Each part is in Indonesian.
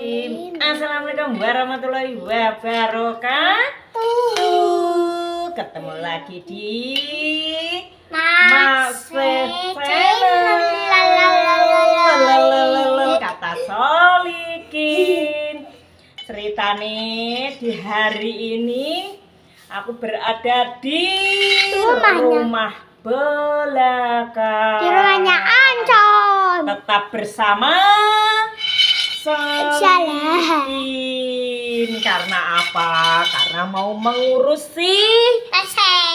Bismillahirrahmanirrahim. Assalamualaikum warahmatullahi wabarakatuh. Ketemu lagi di Mas Kata Solikin. Ceritane di hari ini aku berada di rumah belakang. Di rumahnya Ancol. Tetap bersama Solikin. Karena apa? Karena mau mengurusi pesek.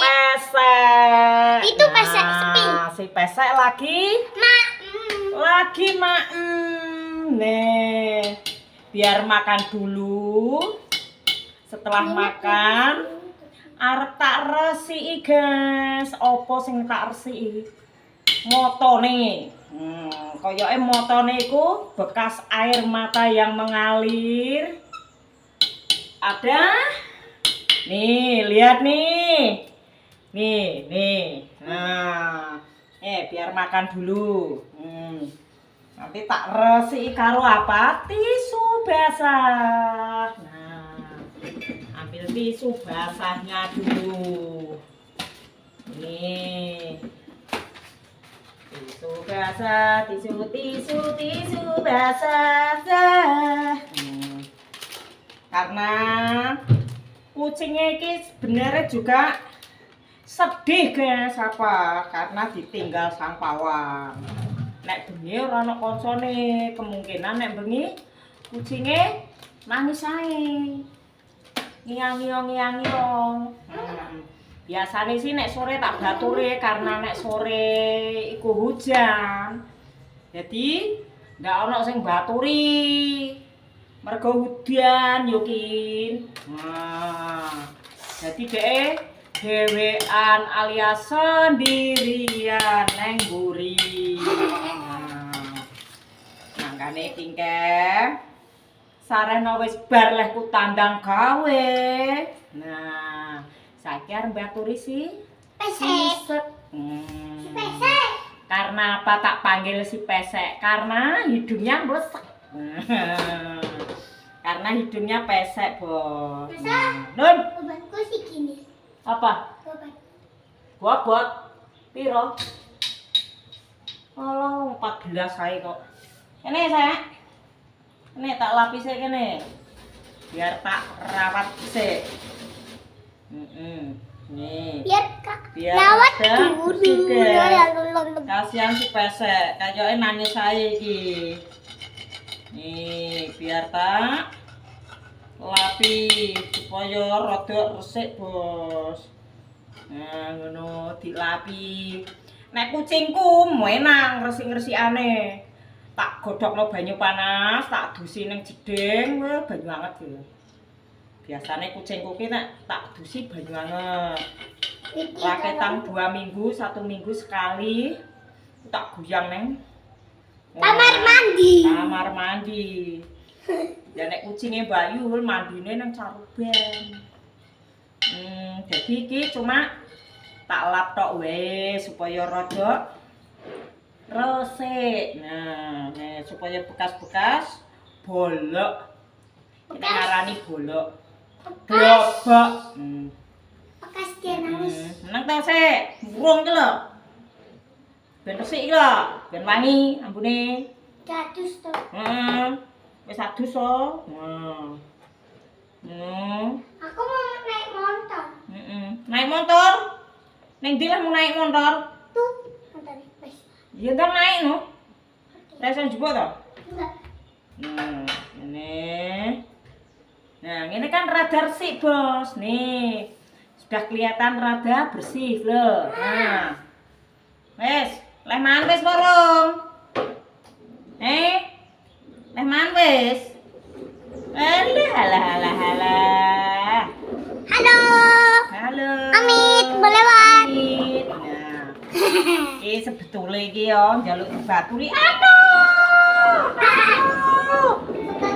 Itu pesek sepi. Si pesek lagi nih, biar makan dulu. Setelah makan arep tak resiki, guys. Opo sing tak resiki? Motone. Koyoke motone iku bekas air mata yang mengalir. Ada. Nih, lihat nih. Nih. Nah, biar makan dulu. Nanti tak resiki karo apa? Tisu basah. Nah, ambil tisu basahnya dulu. Nih. Tisu basah, tisu basah. Karena kucingnya ini sebenarnya juga sedih, guys. Apa? Karena ditinggal sang pawang. Nek bengi ora ana koncone, kemungkinan nek bengi kucingnya nangis ae. Ngiang-ngiang. Biasanya sih nek sore tak baturi karena nek sore iku hujan. Jadi ndak ono sing baturi. Mergo udan yo Kin. Nah, jadi dhewean alias sendirian neng mburi. Mangkane tingke sarena wis bar leh ku tandang gawe. Nah, saiki arep baturi si pesek. Karena apa tak panggil si pesek? Karena hidungnya blesek. Karena hidungnya pesek, Bos. Nun, Obatku sih gini. apa? Bobot piro? Oh, 14 ae kok. Kene saya. Ini tak lapis kene. Biar tak rawat sik. Nih. Biar rawat ada dulu. Kasihan si pesek, kayoke nangis ae iki. Nih, biar tak lapi supaya rada resik, Bos. Nah, ngono dilapi. Nek kucingku menang resik-resikane. Tak godhokno banyu panas, tak dusi ning jeding, banyu anget lho. Biasane kucingku ki nek tak dusi banyu anget. Raketang 2 minggu, 1 minggu sekali. Tak guyang neng Kamar mandi. Ya nek kucinge Bayul mandine nang caruban. Jadi iki cuma tak lap tok wae supaya rada resik. Nah, supaya bekas-bekas bolok. Kita ngarani bolok. Blobok. Bekas dia nangis. Nang ta sik, burung ki lho. Ben resik iki lho, ben wangi ambune. Jadus tuh. Wis adus to. Aku mau naik motor. Naik motor? Ning ndi lah mau naik motor? Tuh, motor wes. Ya ndang naik no. Ra iso njupuk to? Enggak. Ini. Nah, ini kan rada resik, Bos. Nih. Sudah kelihatan rada bersih loh. Nah. Wes, leh man wis borong. Leh man wis. Alah. Halo. Amit, boleh lewat. Amit. Nah. Iki sebetulnya iki yo njaluk dibaturi.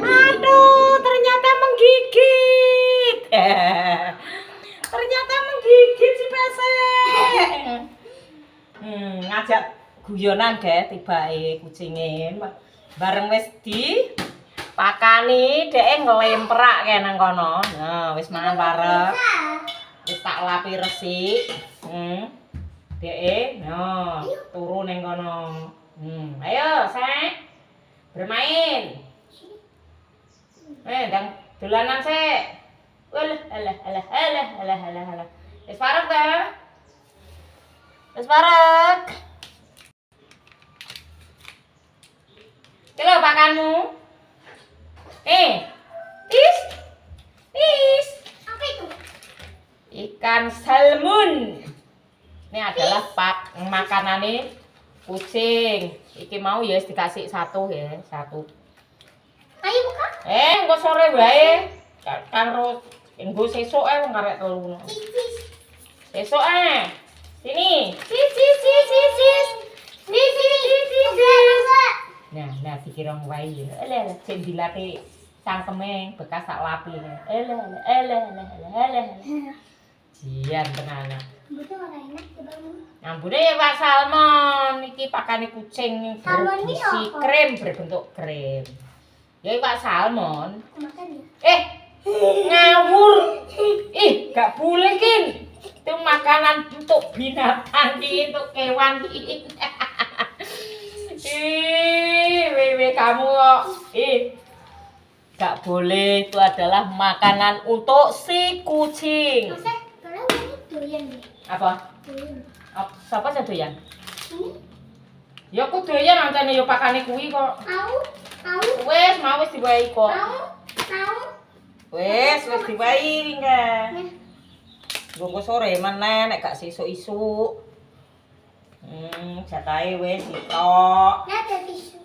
Aduh, ternyata menggigit. Ternyata menggigit si pesek. Ngajak guyonan ge tibake kucinge. Bareng wis di Pakani dhek nglemprak kae nang kono. Nah, wis mangan bareng. Wis tak lapi resik. Dhek, nah, turu ning kono. Ayo, Sek. Bermain. Dang dolanan sik. Alah. Wis parek ta? Wis parek. Iki lho pakanmu. Tis. Apa itu? Ikan salmon. Ini adalah makanane kucing. Iki mau ya wis dikasih satu ya, satu. Ayo buka. Engko sore wae. Karo engko sesuk wong karek telu. Sesuk Sini. Nah, dikira wae ya. Alah, sing dilate cangkeme bekas sak lapi. Alah. Jian tenan. Betul ora enak coba. Ambune ya Pak Salmon, iki pakane kucing Salmon ini berisi apa? krim berbentuk krim. Ya Pak Salmon. Makan ya. Ngawur. Gak boleh kin. Itu makanan untuk binatang ki, untuk kewan ki. Wewe kamu kok. Gak boleh, itu adalah makanan untuk si kucing. Masa kalau ini doyan deh. Apa? Doyan. Siapa sih doyan? Ini Ya aku doyan ancane ya pakane kuwi kok. mau. Wes diwehi kok. Mau. Wes diwehi kan. Nggo sore meneh nek gak sesuk-isuk. Jatahe wis sitok. Nah, ada tisu.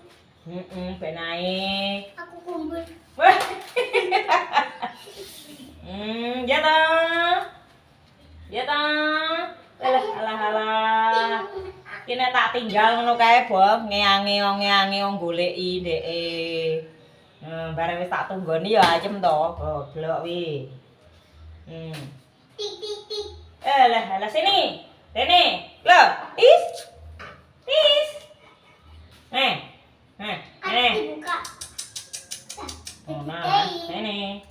Ben ae. Aku kumpul. Wah. Ya ta. Alah. Kene tak tinggal ngono kae, Boh. Ngeangi wong goleki ndeke. Bareng wis tak tunggoni ya ayem to, goblok wi. Tik. Alah sini. Rene. Lho, Tis. Aku dibuka. Nah, ini.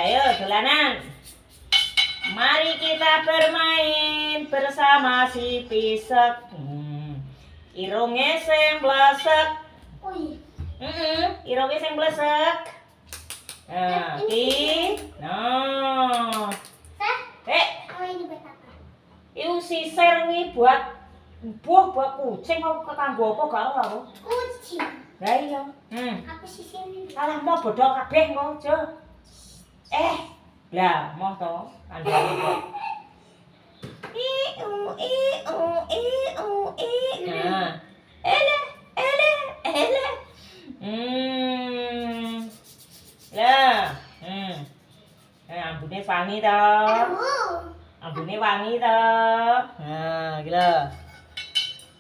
Ayo dolanan. Mari kita bermain bersama si pisek. Irunge sing blesek. Oh iya. Irunge sing blesek. Nah, Nah. Kalau ini buat apa? Iku sisir wi buat kucing kok kanggo apa gak ora. Kucing. Lah iya. Aku sisirin. Alah mau bodol kabeh kok, Jo. Lah, mau to kandhane kok. Nah. Lah. Ambune wangi to. Ambune wangi to. Nah, iki lho.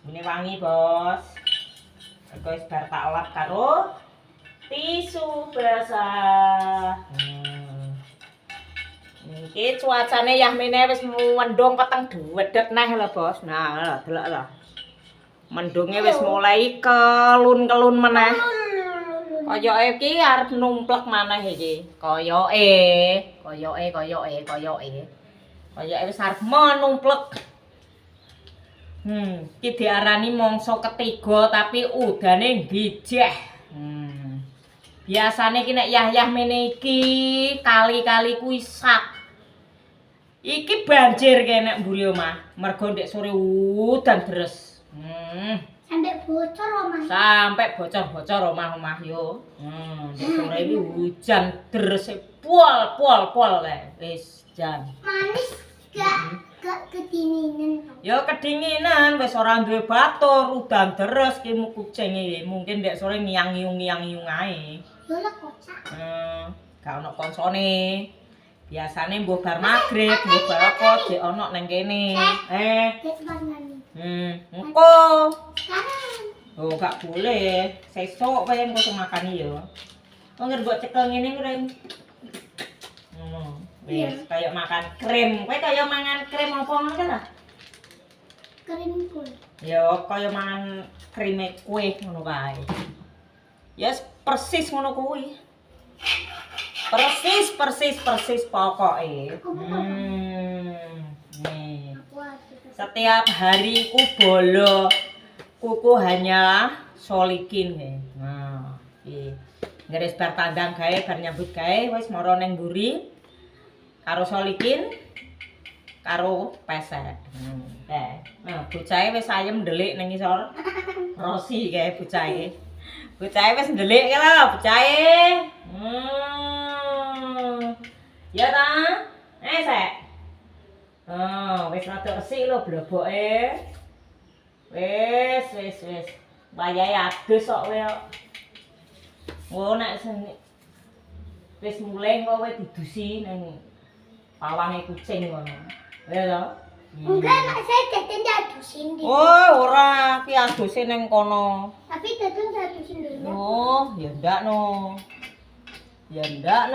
Ambune wangi, Bos. Aku wis bar tak lap karo tisu basah. Iki cuacane yahmine wis mendung peteng dhuwedhet neh lho, Bos. Nah, delok lho. Mendunge wis mulai kelun-kelun meneh. Koyoke iki arep numplek maneh iki. Koyoke wis arep menumplek. Iki diarani mangsa ketiga tapi udane bijeh. Biasane iki nek yah-yah mene iki kali-kali kuwi sak. Iki banjir kene nek mburi omah, mergo ndek sore udan deres. Sampai bocor omah-omah yo. Ndek sore iki hujan deres pol kae. Wis jan. Manis gak kedinginan. Ya kedinginan wis ora duwe batur, udan deres ki kucing iki. Mungkin ndek sore ngiang-ngiung ae. Yo lah kocak. Gak ono konsone. Biasane mbuh bar magrib, mbuh bar apa jek ono nang kene. Dek mangan. Engko. Sekarang. Oh, gak boleh. Sesuk kowe engko sing makani ya. Wong mbok cekel ngene kuwi. Wis kaya makan krim. Kowe kaya mangan krim apa ngono ta? krim pun. Ya kaya mangan krime kue ngono kae. Ya persis ngono kuwi. Persis pokoke. Nih. Aku ada. Setiap hari ku bolo kuku hanyalah solikin he. Nah, iki. Ngeris bar tandang gawe bar nyambut gawe wis mara ning mburi karo solikin karo pesek. Nah, bocahe wis ayem ndelik ning ngisor. Rosi kae bocahe. Bocahe wis ndelik ki lho bocahe. Ya ta? Sek. Oh, wis rada resik lho bloboke. Wis. Wayahe adus kok kowe kok. Oh, nek wis mulai kok kowe didusi ning pawange kucing ngono. Ya to? Enggak, mak saya tetep adusin di. Oh, ora ki aduse ning kono. Tapi tetep adusin dulu. Oh, ya ndak no. Ya ndak.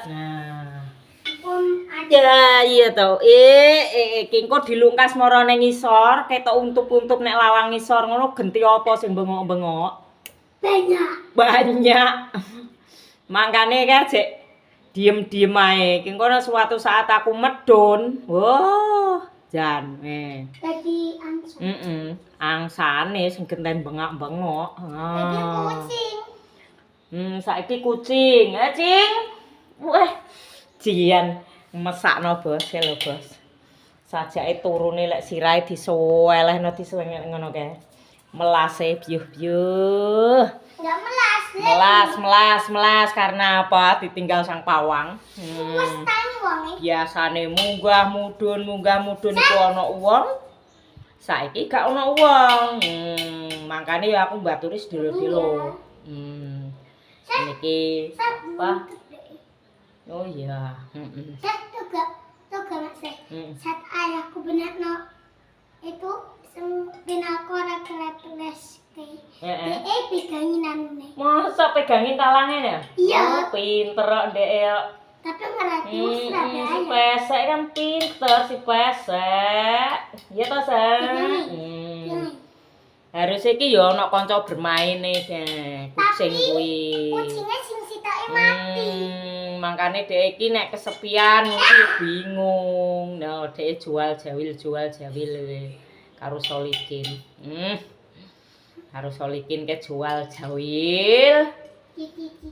Nah. Pun ada. Ya iya to. Kengko dilungkas mara ning ngisor, ketok untup-untup nek lawang ngisor ngono genti apa sing bengok-bengok? Banyak. Mangkane kan jek diem-diem ae. Kengko suatu saat aku medun. Wah, jan. Tadi angsa. Angsane sing genten bengak-bengok. Tadi kucing. Saiki kucing. Cing. Wah, jian mesakno bos, lho bos. Sajake turune lek sirahe disuwelehno disuwengek ngono kae. Melase byuh-byuh. Enggak melas. Melas karena apa? Ditinggal sang pawang. Wes tani wonge. Biasane munggah mudun iku ana uwong. Saiki gak ana uwong. Makane ya aku mbaturi sedelo-delo. Niki apa? Oh iya, Set toga mak saya. Set ayahku benakno itu ben aku ora keleples ke. Pegangin anune. Masa pegangin talange ya? Iya. Oh, pinter kok Dek ya. Tapi ngerti Si Surabaya. pesek kan pinter si pesek. Iya toh, San? Harusnya iki ya ana kanca bermaine deh, kucing kuwi. Kucingnya sing sitoke mati. Makane dhek iki nek kesepian iki bingung. Nah, dhek jual jawil karo solikin. Karo solikin ke jual jawil.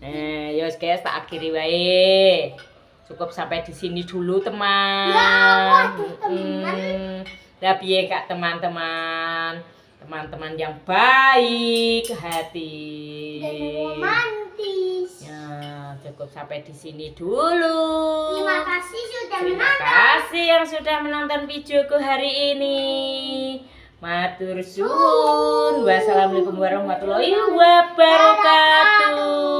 Ya wis guys, tak akhiri wae. Cukup sampai di sini dulu, teman. Ya, waduh, teman. Lah piye Kak teman-teman? Teman-teman yang baik hati. Dan romantis. Ya, cukup sampai di sini dulu. Terima kasih sudah Terima menonton. kasih yang sudah menonton videoku hari ini. Matur suwun. Wassalamualaikum warahmatullahi wabarakatuh.